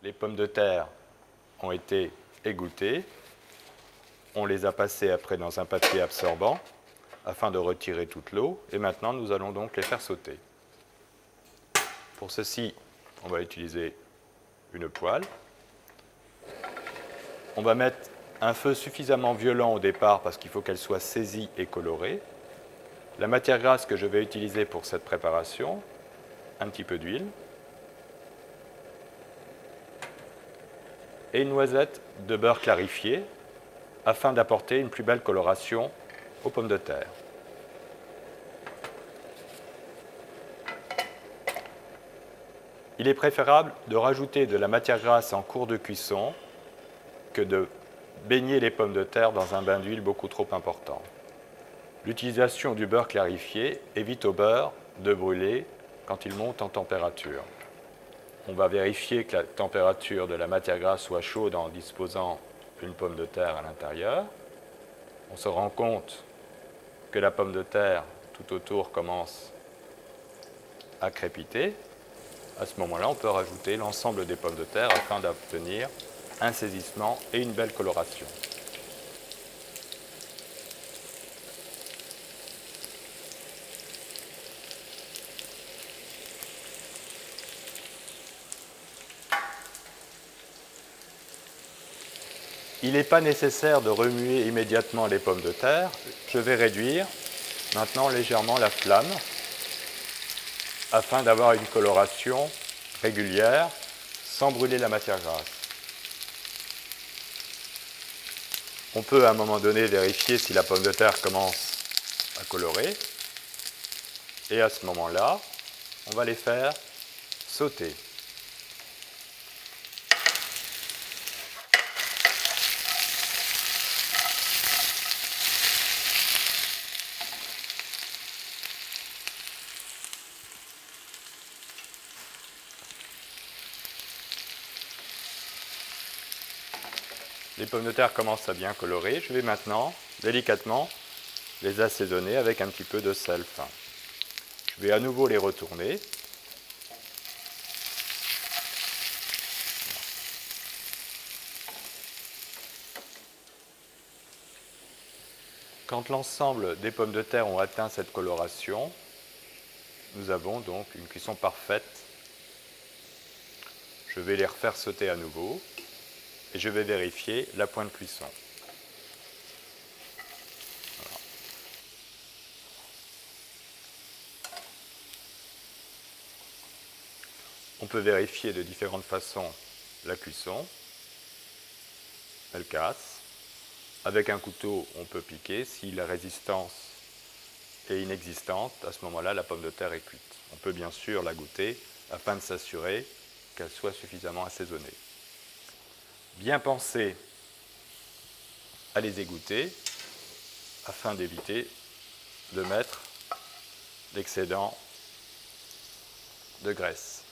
les pommes de terre ont été égouttées. On les a passées après dans un papier absorbant afin de retirer toute l'eau. Et maintenant, nous allons donc les faire sauter. Pour ceci, on va utiliser une poêle. On va mettre un feu suffisamment violent au départ parce qu'il faut qu'elle soit saisie et colorée. La matière grasse que je vais utiliser pour cette préparation, un petit peu d'huile et une noisette de beurre clarifié afin d'apporter une plus belle coloration aux pommes de terre. Il est préférable de rajouter de la matière grasse en cours de cuisson que de baigner les pommes de terre dans un bain d'huile beaucoup trop important. L'utilisation du beurre clarifié évite au beurre de brûler quand il monte en température. On va vérifier que la température de la matière grasse soit chaude en disposant une pomme de terre à l'intérieur. On se rend compte que la pomme de terre tout autour commence à crépiter. À ce moment-là, on peut rajouter l'ensemble des pommes de terre afin d'obtenir un saisissement et une belle coloration. Il n'est pas nécessaire de remuer immédiatement les pommes de terre. Je vais réduire maintenant légèrement la flamme afin d'avoir une coloration régulière sans brûler la matière grasse. On peut à un moment donné vérifier si la pomme de terre commence à colorer. Et à ce moment-là, on va les faire sauter. Les pommes de terre commencent à bien colorer. Je vais maintenant, délicatement, les assaisonner avec un petit peu de sel fin. Je vais à nouveau les retourner. Quand l'ensemble des pommes de terre ont atteint cette coloration, nous avons donc une cuisson parfaite. Je vais les refaire sauter à nouveau et je vais vérifier la pointe de cuisson. Voilà. On peut vérifier de différentes façons la cuisson. Elle casse. Avec un couteau, on peut piquer. Si la résistance est inexistante, à ce moment-là, la pomme de terre est cuite. On peut bien sûr la goûter afin de s'assurer qu'elle soit suffisamment assaisonnée. Bien penser à les égoutter afin d'éviter de mettre l'excédent de graisse.